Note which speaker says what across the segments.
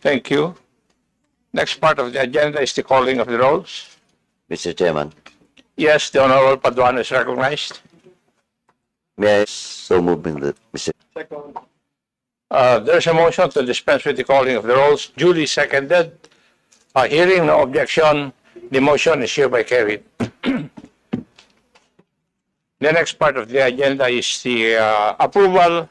Speaker 1: Thank you. Next part of the agenda is the calling of the rolls.
Speaker 2: Mr. Chairman,
Speaker 1: Yes, the Honorable Paduano is recognized.
Speaker 2: may I so move in the Mr.
Speaker 1: There's a motion to dispense with the calling of the rolls, duly seconded. Hearing no objection, the motion is hereby carried. The next part of the agenda is the approval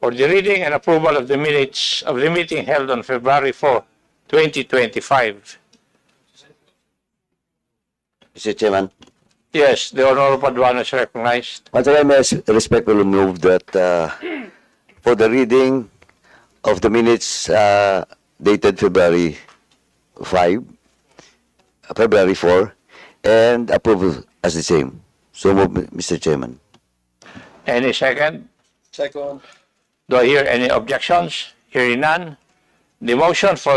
Speaker 1: or the reading and approval of the minutes of the meeting held on February 4, 2025.
Speaker 2: Mr. Chairman,
Speaker 1: Yes, the Honorable Paduano is recognized.
Speaker 2: once again, may I respectfully move that for the reading of the minutes dated February 5, February 4, and approval as the same. So move, Mr. Chairman.
Speaker 1: Any second?
Speaker 3: Second.
Speaker 1: Do I hear any objections? Hearing none. The motion for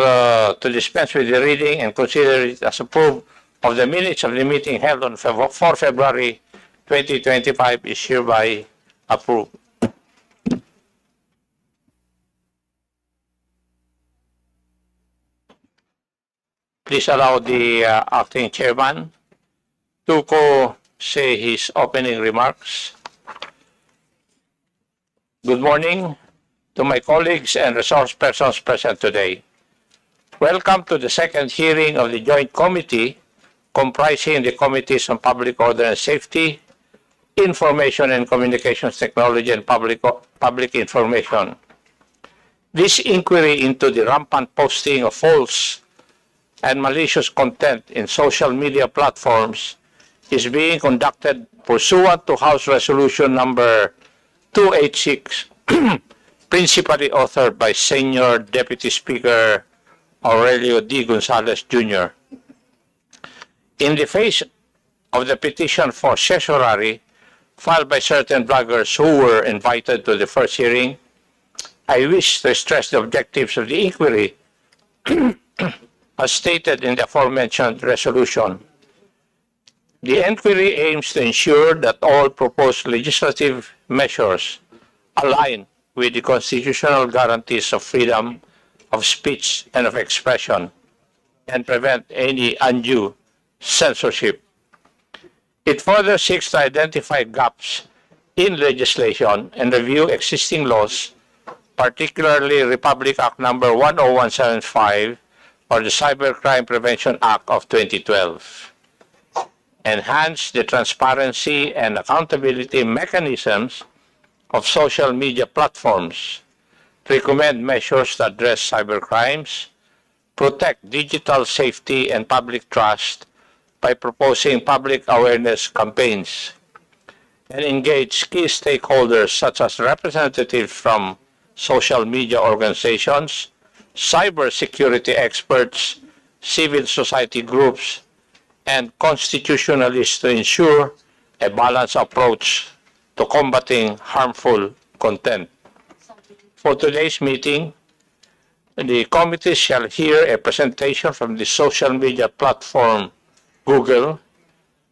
Speaker 1: to dispense with the reading and consider it as approved of the minutes of the meeting held on 4 February 2025 is hereby approved. Please allow the acting chairman to say his opening remarks. Good morning to my colleagues and resource persons present today. Welcome to the second hearing of the Joint Committee comprising the Committees on Public Order and Safety, Information and Communications Technology, and Public Information. This inquiry into the rampant posting of false and malicious content in social media platforms is being conducted pursuant to House Resolution number 286, principally authored by Senior Deputy Speaker Aurelio D. Gonzalez Jr. In the face of the petition for certiorari filed by certain bloggers who were invited to the first hearing, I wish to stress the objectives of the inquiry as stated in the aforementioned resolution. The inquiry aims to ensure that all proposed legislative measures align with the constitutional guarantees of freedom of speech and of expression and prevent any undue censorship. It further seeks to identify gaps in legislation and review existing laws, particularly Republic Act number 10175 or the Cybercrime Prevention Act of 2012. Enhance the transparency and accountability mechanisms of social media platforms, recommend measures to address cybercrimes, protect digital safety and public trust by proposing public awareness campaigns, and engage key stakeholders such as representatives from social media organizations, cybersecurity experts, civil society groups, and constitutionalists to ensure a balanced approach to combating harmful content. For today's meeting, the committee shall hear a presentation from the social media platform Google,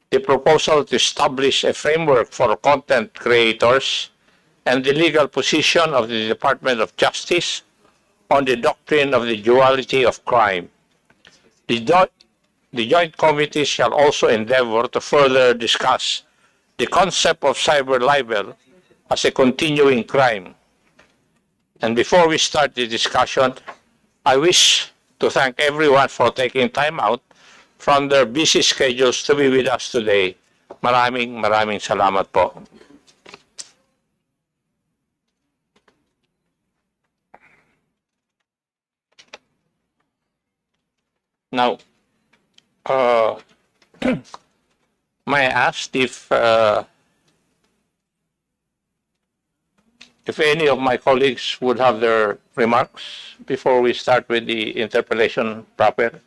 Speaker 1: the proposal to establish a framework for content creators, and the legal position of the Department of Justice on the doctrine of the duality of crime. The Joint Committee shall also endeavor to further discuss the concept of cyber libel as a continuing crime. And before we start the discussion, I wish to thank everyone for taking time out from their busy schedules to be with us today. Maraming salamat po. Now, may I ask if any of my colleagues would have their remarks before we start with the interpellation proper?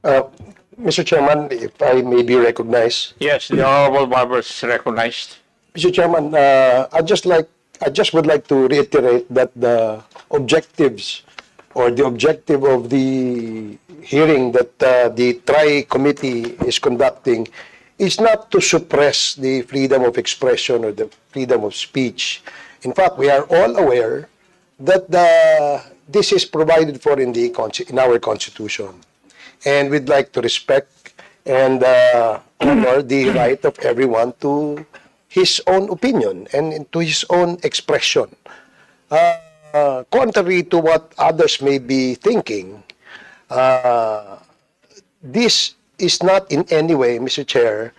Speaker 3: Mr. Chairman, if I may be recognized.
Speaker 1: Yes, the Honorable Barber is recognized.
Speaker 3: Mr. Chairman, I just would like to reiterate that the objectives or the objective of the hearing that the Tri-Committee is conducting is not to suppress the freedom of expression or the freedom of speech. In fact, we are all aware that this is provided for in in our Constitution, and we'd like to respect and honor the right of everyone to his own opinion and to his own expression. Contrary to what others may be thinking, this is not in any way, Mr. Chair,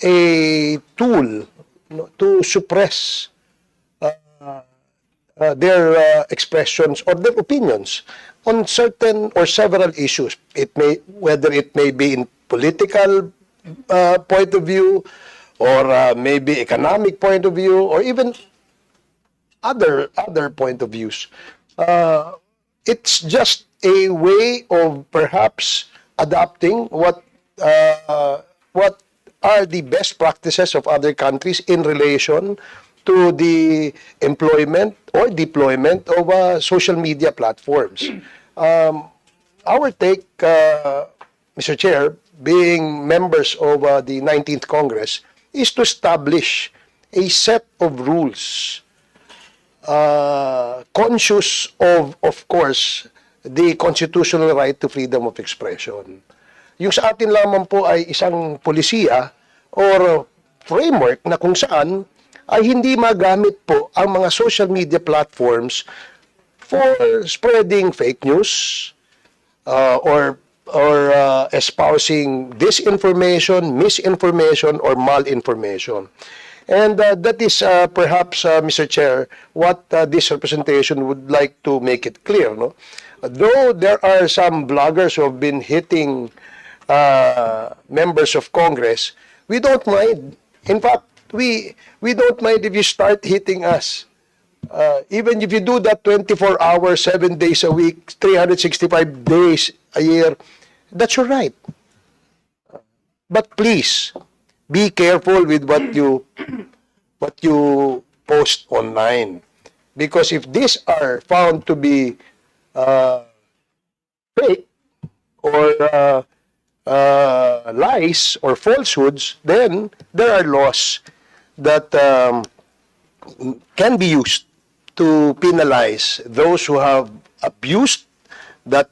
Speaker 3: a tool to suppress their expressions or their opinions on certain or several issues. Whether it may be in political point of view, or maybe economic point of view, or even other point of views. It's just a way of perhaps adopting what are the best practices of other countries in relation to the employment or deployment of social media platforms. Our take, Mr. Chair, being members of the 19th Congress, is to establish a set of rules conscious of course, the constitutional right to freedom of expression. Yung sa atin lamang po ay isang polisiya or framework na kung saan ay hindi magamit po ang mga social media platforms for spreading fake news or espousing disinformation, misinformation, or malinformation. And that is perhaps, Mr. Chair, what this representation would like to make it clear. No? Though there are some bloggers who have been hitting members of Congress, we don't mind. In fact, we don't mind if you start hitting us. Even if you do that 24 hours, 7 days a week, 365 days a year, that's your right. But please, be careful with what you post online. Because if these are found to be fake or lies or falsehoods, then there are laws that can be used to penalize those who have abused that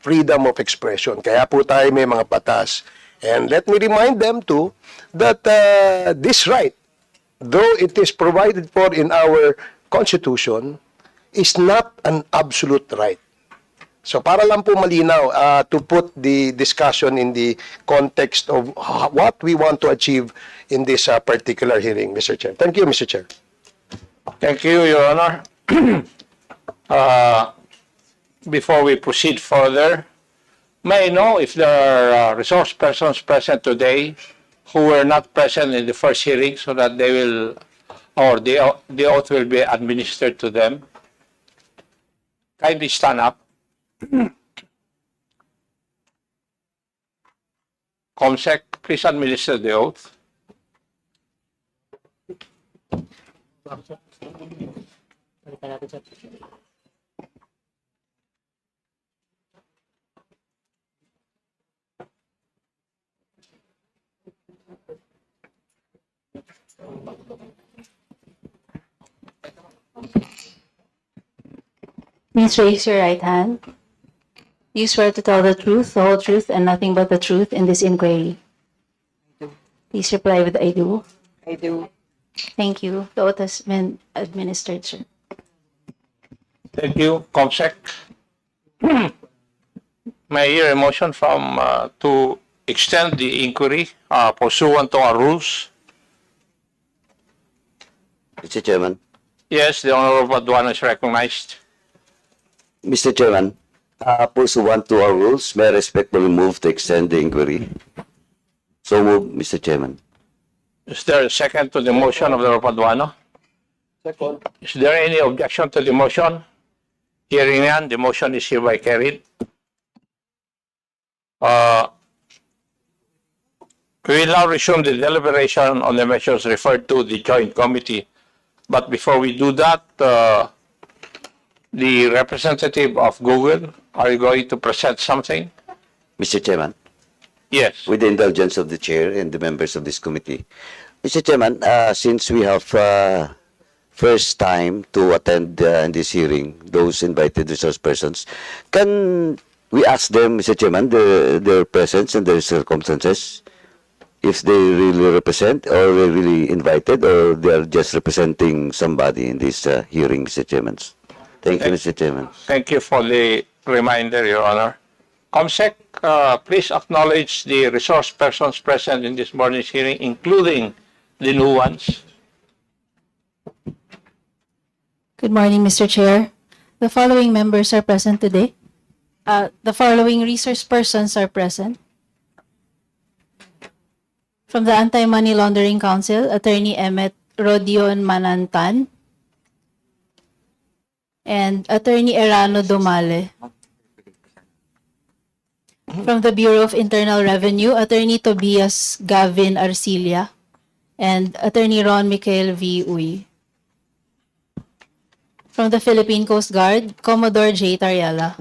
Speaker 3: freedom of expression. Kaya po tayo may mga batas. And let me remind them too that this right, though it is provided for in our Constitution, is not an absolute right. So para lang po malinaw, to put the discussion in the context of what we want to achieve in this particular hearing, Mr. Chair. Thank you, Mr. Chair.
Speaker 1: Thank you, Your Honor. Before we proceed further, may I know if there are resource persons present today who were not present in the first hearing so that they will, or the oath will be administered to them? Kindly stand up. Comsec, please administer the oath.
Speaker 4: Please raise your right hand. You swear to tell the truth, the whole truth, and nothing but the truth in this inquiry. Please reply with I do.
Speaker 5: I do.
Speaker 4: Thank you. The oath has been administered, sir.
Speaker 1: Thank you, Comsec. May I hear a motion from to extend the inquiry pursuant to our rules?
Speaker 2: Mr. Chairman.
Speaker 1: Yes, the Honorable Paduano is recognized.
Speaker 2: Mr. Chairman, pursuant to our rules, may I respectfully move to extend the inquiry. So move, Mr. Chairman.
Speaker 1: Is there a second to the motion of the Honorable Paduano?
Speaker 3: Second.
Speaker 1: Is there any objection to the motion? Hearing none, the motion is hereby carried. We will now resume the deliberation on the measures referred to the joint committee. But before we do that, the representative of Google, are you going to present something?
Speaker 2: Mr. Chairman,
Speaker 1: Yes.
Speaker 2: with the indulgence of the chair and the members of this committee. Mr. Chairman, since we have first time to attend in this hearing, those invited resource persons, can we ask them, Mr. Chairman, their presence and their circumstances? If they really represent, or they really invited, or they are just representing somebody in this hearing, Mr. Chairman. Thank you, Mr. Chairman.
Speaker 1: Thank you for the reminder, Your Honor. COMSEC, please acknowledge the resource persons present in this morning's hearing, including the new ones.
Speaker 4: Good morning, Mr. Chair. The following members are present today. The following resource persons are present. From the Anti-Money Laundering Council, Attorney Emmet Rodion Manantan and Attorney Erano Domale. From the Bureau of Internal Revenue, Attorney Tobias Gavin Arcilia and Attorney Ron Michael V. Uy. From the Philippine Coast Guard, Commodore J. Tariela.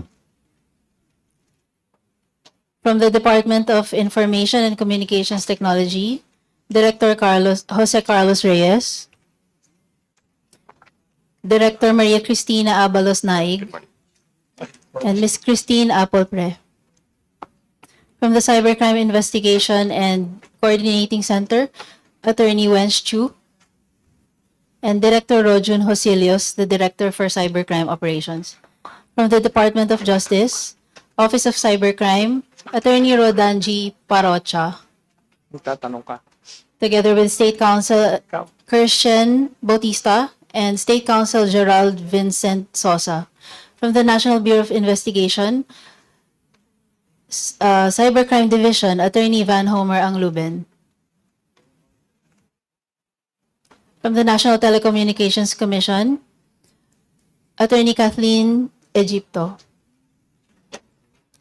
Speaker 4: From the Department of Information and Communications Technology, Director Jose Carlos Reyes, Director Maria Cristina Abalos Naig, and Ms. Christine Applepre. From the Cybercrime Investigation and Coordinating Center, Attorney Wench Chu, and Director Rojun Hosilios, the Director for Cybercrime Operations. From the Department of Justice, Office of Cybercrime, Attorney Rodanji Parocha,
Speaker 1: Magtatanong ka.
Speaker 4: together with State Counsel Christian Bautista and State Counsel Gerald Vincent Sosa. From the National Bureau of Investigation, Cybercrime Division, Attorney Van Homer Angluben. From the National Telecommunications Commission, Attorney Kathleen Egipto.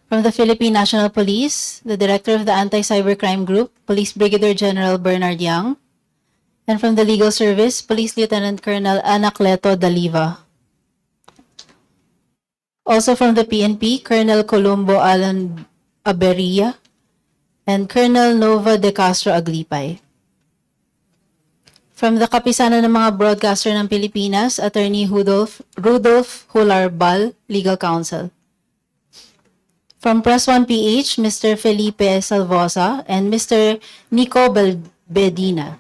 Speaker 4: From the Philippine National Police, the Director of the Anti-Cybercrime Group, Police Brigadier General Bernard Yang. And from the Legal Service, Police Lieutenant Colonel Anacleto Daliva. Also from the PNP, Colonel Colombo Alan Aberia and Colonel Nova de Castro Aglipay. From the Kapisanan ng mga Broadcaster ng Pilipinas, Attorney Rudolph Hularbal, Legal Counsel. From Press 1 PH, Mr. Felipe Salvosa and Mr. Nico Bedina.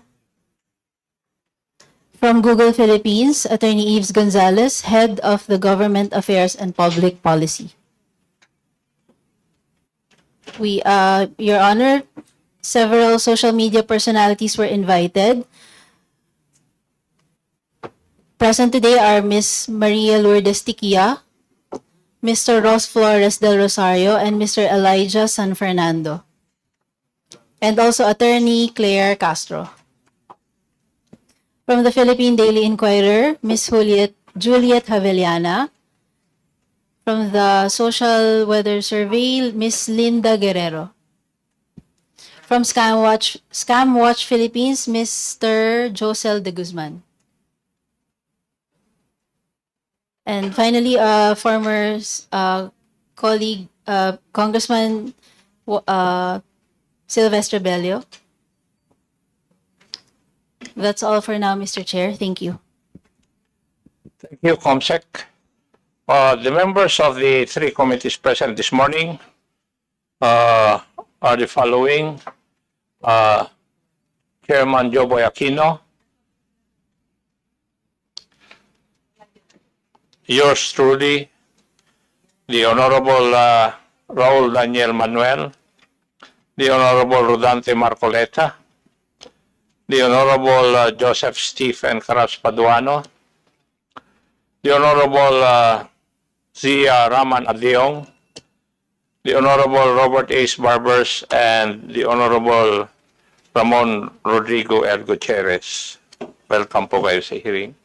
Speaker 4: From Google Philippines, Attorney Yves Gonzalez, Head of the Government Affairs and Public Policy. Your Honor, several social media personalities were invited. Present today are Ms. Maria Lourdes Tiquia, Mr. Ross Flores del Rosario, and Mr. Elijah San Fernando. And also Attorney Claire Castro. From the Philippine Daily Inquirer, Ms. Juliet Haveliana. From the Social Weather Survey, Ms. Linda Guerrero. From Scam Watch Philippines, Mr. Josel de Guzman. And finally, former colleague, Congressman Sylvester Bello. That's all for now, Mr. Chair. Thank you.
Speaker 1: Thank you, COMSEC. The members of the three committees present this morning are the following. Chairman Joboy Aquino, yours truly, the Honorable Raul Daniel Manuel, the Honorable Rodante Marcoleta, the Honorable Joseph Stephen Caras Paduano, the Honorable Zia Raman Adiong, the Honorable Robert Ace Barbers, and the Honorable Ramon Rodrigo L. Gutierrez. Welcome po kayo sa hearing.